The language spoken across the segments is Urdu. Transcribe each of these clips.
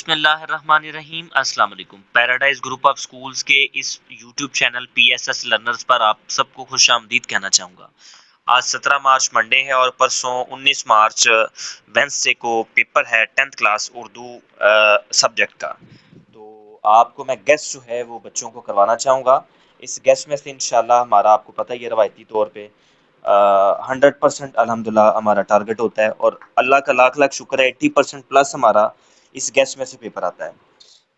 بسم اللہ الرحمن الرحیم۔ السلام علیکم۔ پیراڈائز گروپ آف سکولز کے اس YouTube channel P S S learners پر آپ سب کو خوش آمدید کہنا چاہوں گا۔ آج 17 مارچ منڈے ہے اور پرسوں 19 مارچ وینسڈے کو پیپر ہے 10th کلاس اردو سبجیکٹ کا۔ تو آپ کو میں گیسٹ جو ہے وہ بچوں کو کروانا چاہوں گا۔ اس گیسٹ میں سے انشاءاللہ ہمارا آپ کو پتہ ہی ہے روایتی طور پہ 100% الحمدللہ ہمارا ٹارگٹ ہوتا ہے، اور اللہ کا لاکھ لاکھ شکر ہے 80% پلس ہمارا اس گیسٹ میں سے پیپر آتا ہے۔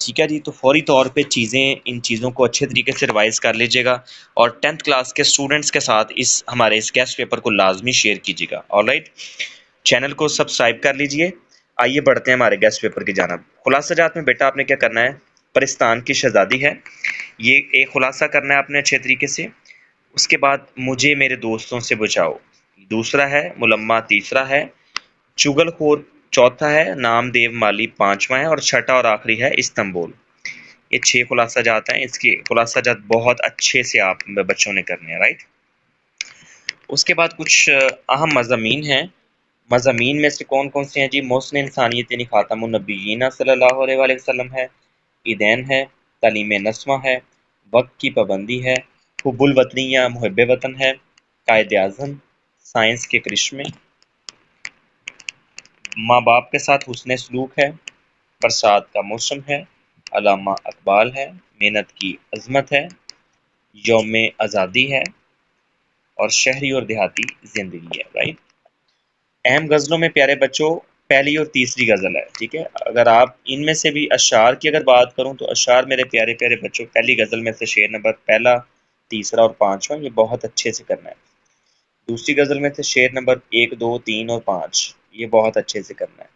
ٹھیک ہے جی، تو فوری طور پہ ان چیزوں کو اچھے طریقے سے ریوائز کر لیجیے گا، اور 10th کلاس کے اسٹوڈنٹس کے ساتھ ہمارے اس گیسٹ پیپر کو لازمی شیئر کیجیے گا۔ آلرائٹ، چینل کو سبسکرائب کر لیجیے۔ آئیے بڑھتے ہیں ہمارے گیسٹ پیپر کی جانب۔ خلاصہ جات میں بیٹا آپ نے کیا کرنا ہے، پرستان کی شہزادی ہے، یہ ایک خلاصہ کرنا ہے آپ نے اچھے طریقے سے۔ اس کے بعد مجھے میرے دوستوں سے بچاؤ دوسرا ہے، ملمہ تیسرا ہے، چگل خور چوتھا ہے، نام دیو مالی پانچواں ہے، اور چھٹا اور آخری ہے استنبول۔ یہ 6 خلاصہ جات ہیں۔ اس کے خلاصہ جات بہت اچھے سے آپ بچوں نے کرنے ہیں، رائٹ۔ اس کے بعد کچھ اہم مضامین ہیں۔ مضامین میں سے کون کون سے ہیں جی؟ محسن انسانیت یعنی خاتم النبیین صلی اللہ علیہ وآلہ وسلم ہے، عیدین ہے، تعلیم نسواں ہے، وقت کی پابندی ہے، حب الوطنی یا محب وطن ہے، قائد اعظم، سائنس کے کرشمے، ماں باپ کے ساتھ حسن سلوک ہے، برسات کا موسم ہے، علامہ اقبال ہے، محنت کی عظمت ہے، یوم آزادی ہے، اور شہری اور دیہاتی زندگی ہے، رائٹ۔ اہم غزلوں میں پیارے بچوں پہلی اور تیسری غزل ہے، ٹھیک ہے۔ اگر آپ ان میں سے بھی اشعار کی اگر بات کروں تو اشعار میرے پیارے پیارے بچوں پہلی غزل میں سے شعر نمبر پہلا، تیسرا اور پانچواں یہ بہت اچھے سے کرنا ہے۔ دوسری غزل میں سے شعر نمبر 1، 2، 3 اور 5 یہ بہت اچھے سے کرنا ہے،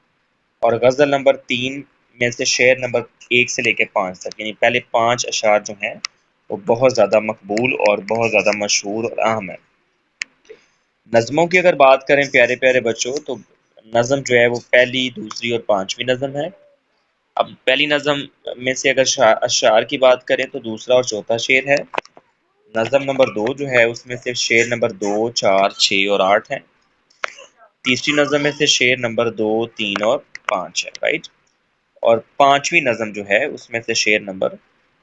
اور غزل نمبر 3 میں سے شعر نمبر 1 سے لے کے 5 تک، یعنی پہلے 5 اشعار جو ہیں وہ بہت زیادہ مقبول اور بہت زیادہ مشہور اور اہم ہے۔ نظموں کی اگر بات کریں پیارے پیارے بچوں تو نظم جو ہے وہ پہلی، دوسری اور پانچویں نظم ہے۔ اب پہلی نظم میں سے اگر اشعار کی بات کریں تو دوسرا اور چوتھا شعر ہے۔ نظم نمبر 2 جو ہے اس میں سے شعر نمبر 2، 4، 6 اور 8 ہے۔ تیسری نظم میں سے شعر نمبر 2، 3 اور 5 ہے، رائٹ۔ اور پانچویں نظم جو ہے اس میں سے شعر نمبر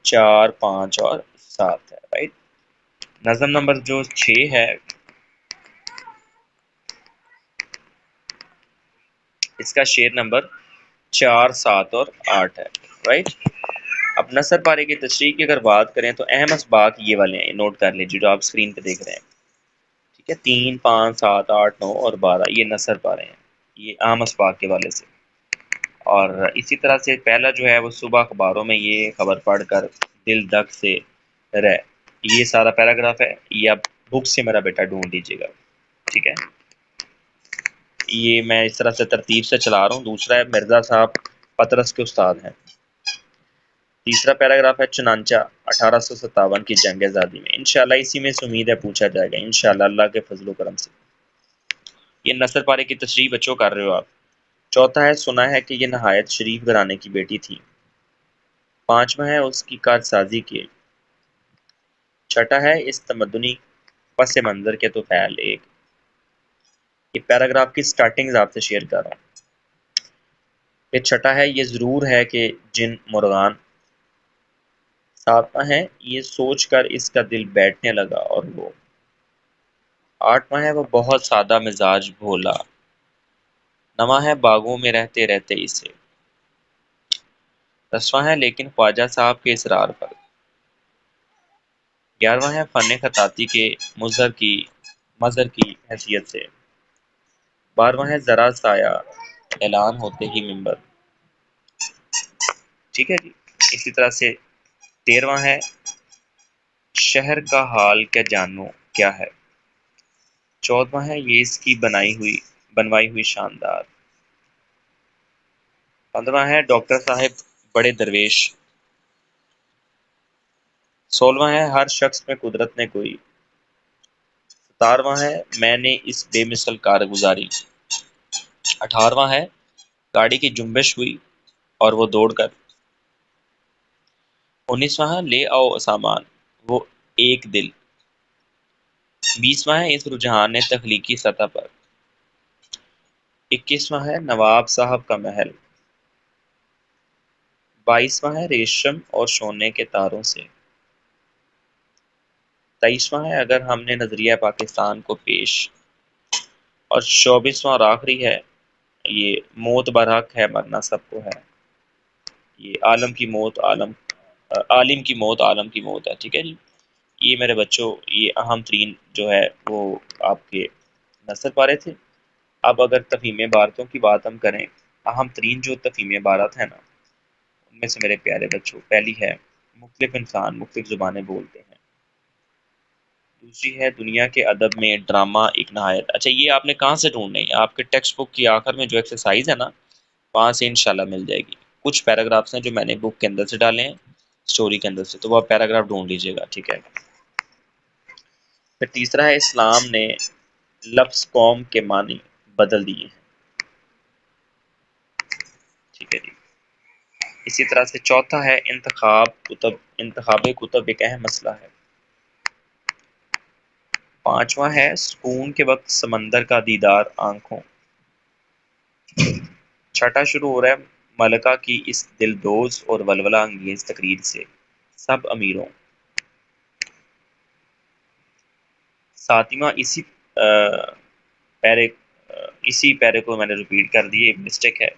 4، 5 اور 7 ہے، رائٹ۔ نظم نمبر جو 6 ہے اس کا شعر نمبر 4، 7 اور 8 ہے، رائٹ۔ اب نثر پارے کی تشریح کی اگر بات کریں تو اہم اسباق یہ والے ہیں، نوٹ کر لیجیے جو آپ اسکرین پہ دیکھ رہے ہیں، ٹھیک ہے۔ 3، 5، 7، 8، 9 اور 12 یہ نثر پارے ہیں، یہ عام اسباق کے والے سے۔ اور اسی طرح سے پہلا جو ہے وہ صبح اخباروں میں یہ خبر پڑھ کر دل دھک سے رہ، یہ سارا پیراگراف ہے، یہ آپ بک سے میرا بیٹا ڈھونڈ لیجیے گا، ٹھیک ہے۔ یہ میں اس طرح سے ترتیب سے چلا رہا ہوں۔ دوسرا ہے مرزا صاحب پطرس کے استاد ہیں۔ تیسرا پیراگراف ہے چنانچہ 1857 کی جنگ آزادی میں، انشاءاللہ اسی میں سے امید ہے پوچھا جائے گا انشاءاللہ اللہ کے فضل و کرم سے۔ یہ نثر پارے کی تشریح بچوں کر رہے ہو آپ۔ چوتھا ہے سنا ہے کہ یہ نہایت شریف گھرانے کی بیٹی تھی۔ پانچواں ہے اس کی کارسازی کی۔ چھٹا ہے اس تمدنی پس منظر کے تو خیال ایک۔ یہ پیراگراف کی سٹارٹنگ آپ سے شیئر کر رہا ہوں۔ پھر چھٹا ہے یہ ضرور ہے کہ جن مرغان۔ ساتواں ہے یہ سوچ کر اس کا دل بیٹھنے لگا اور وہ۔ آٹھواں ہے وہ بہت سادہ مزاج بھولا۔ نواں ہے باغوں میں رہتے رہتے اسے۔ 10واں ہے لیکن خواجہ صاحب کے اصرار پر۔ 11واں ہے فن خطاطی کے مظہر کی حیثیت سے۔ 12واں ہے ذرا سایہ اعلان ہوتے ہی منبر، ٹھیک ہے جی۔ اسی طرح سے 13واں ہے شہر کا حال کیا جانو کیا ہے۔ 14واں ہے یہ اس کی بنوائی ہوئی شاندار۔ 15واں ہے ڈاکٹر صاحب بڑے درویش۔ 16واں ہے ہر شخص میں قدرت نے کوئی۔ 17واں ہے میں نے اس بے مثل کارگزاری۔ 18واں ہے گاڑی کی جنبش ہوئی اور وہ دوڑ کر۔ 19واں ہے لے آؤ سامان وہ ایک دل۔ 20واں ہے اس رجحان نے تخلیقی سطح پر۔ 21واں ہے نواب صاحب کا محل۔ 22واں ہے ریشم اور سونے کے تاروں سے۔ 23واں ہے اگر ہم نے نظریہ پاکستان کو پیش۔ اور 24واں اور آخری ہے یہ موت برحق ہے مرنا سب کو ہے، یہ عالم کی موت عالم کی موت عالم کی موت ہے، ٹھیک ہے جی۔ یہ میرے بچوں یہ اہم ترین جو ہے وہ آپ کے نثر پارے تھے۔ اب اگر تفہیم عبارتوں کی بات ہم کریں، اہم ترین جو تفہیم عبارت ہے نا ان میں سے میرے پیارے بچوں پہلی ہے مختلف انسان مختلف زبانیں بولتے ہیں۔ دوسری ہے دنیا کے ادب میں ڈرامہ ایک نہایت، اچھا یہ آپ نے کہاں سے ڈھونڈنی ہے؟ آپ کے ٹیکسٹ بک کی آخر میں جو ایکسرسائز ہے نا وہاں سے انشاءاللہ مل جائے گی۔ کچھ پیراگرافس ہیں جو میں نے بک کے اندر سے ڈالے ہیں اسٹوری کے اندر سے، تو وہ آپ پیراگراف ڈھونڈ لیجیے گا، ٹھیک ہے۔ پھر تیسرا ہے اسلام نے لفظ قوم کے معنی بدل دیے ہیں، ٹھیک ہے جی۔ اسی طرح سے چوتھا ہے انتخاب کتب ایک اہم مسئلہ ہے۔ پانچواں ہے سکون کے وقت سمندر کا دیدار آنکھوں۔ چھٹا شروع ہو رہا ہے ملکہ کی اس دلدوز اور ولولہ انگیز تقریر سے، سب امیروں۔ ساتواں اسی پیرے کو میں نے ریپیٹ کر دی، ایک مسٹیک ہے۔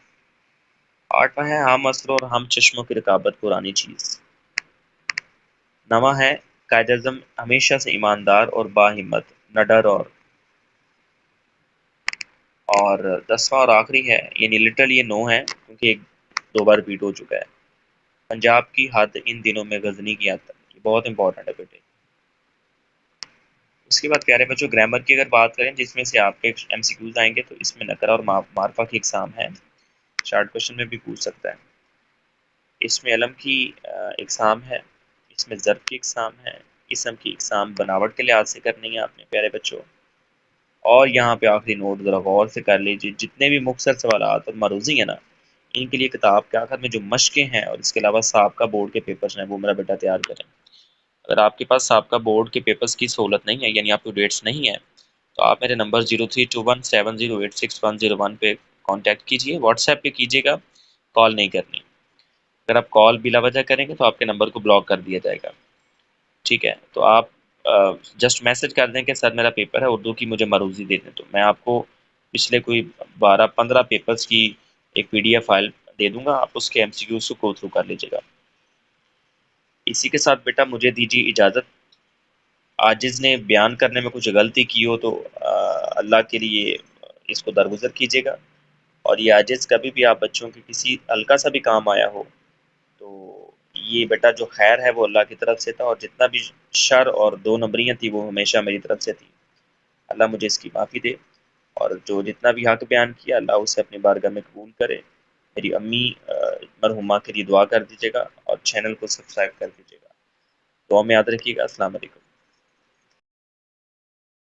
آٹھواں ہے ہم اصل اور ہم چشموں کی رکابت پرانی چیز۔ نواں ہے قائد اعظم ہمیشہ سے ایماندار اور باہمت، نہ ڈر اور 10واں اور آخری ہے، یعنی لٹرل یہ 9 ہے کیونکہ ایک دو بار ریپیٹ ہو چکا ہے، پنجاب کی حد ان دنوں میں غزنی کی حد تک، یہ بہت امپورٹنٹ ہے بیٹے۔ اس کے بعد پیارے بچوں گرامر کی اگر بات کریں جس میں سے آپ کے ایم سی کیوز آئیں گے تو اس میں نقرہ اور معرفہ کی اقسام ہے، شارٹ کوشچن میں بھی پوچھ سکتا ہے۔ اس میں علم کی اقسام ہے، اس میں ضرب کی اقسام ہے، اسم کی اقسام بناوٹ کے لحاظ سے کرنی ہے آپ نے پیارے بچوں۔ اور یہاں پہ آخری نوٹ ذرا غور سے کر لیجیے، جتنے بھی مختصر سوالات اور معروضی ہیں نا ان کے لیے کتاب کے آخر میں جو مشقیں ہیں اور اس کے علاوہ سابقہ بورڈ کے پیپرز ہیں وہ میرا بیٹا تیار کریں۔ اگر آپ کے پاس سابقہ بورڈ کے پیپرز کی سہولت نہیں ہے یعنی آپ کو ڈیٹس نہیں ہے تو آپ میرے نمبر 032170861001 پہ کانٹیکٹ کیجیے، واٹس ایپ پہ کیجیے گا، کال نہیں کرنی۔ اگر آپ کال بلا وجہ کریں گے تو آپ کے نمبر کو بلاک کر دیا جائے گا، ٹھیک ہے۔ تو آپ جسٹ میسج کر دیں کہ سر میرا پیپر ہے اردو کی، مجھے معروضی دے دیں، تو میں آپ کو پچھلے کوئی 12-15 پیپرز کی ایک پی ڈی ایف فائل دے دوں گا، آپ اس کے ایم سی کیوز کو گو تھرو کر لیجیے گا۔ اسی کے ساتھ بیٹا مجھے دیجیے اجازت، عاجز نے بیان کرنے میں کچھ غلطی کی ہو تو اللہ کے لیے اس کو درگزر کیجیے گا، اور یہ عاجز کبھی بھی آپ بچوں کے کسی ہلکا سا بھی کام آیا ہو تو یہ بیٹا جو خیر ہے وہ اللہ کی طرف سے تھا، اور جتنا بھی شر اور 2 نمبریاں تھی وہ ہمیشہ میری طرف سے تھی، اللہ مجھے اس کی معافی دے، اور جو جتنا بھی حق بیان کیا اللہ اسے اپنی بارگاہ میں قبول کرے۔ میری امی مرحومہ کے لیے دعا کر دیجیے گا اور چینل کو سبسکرائب کر دیجیے گا، دعا میں یاد رکھیے گا۔ السلام علیکم۔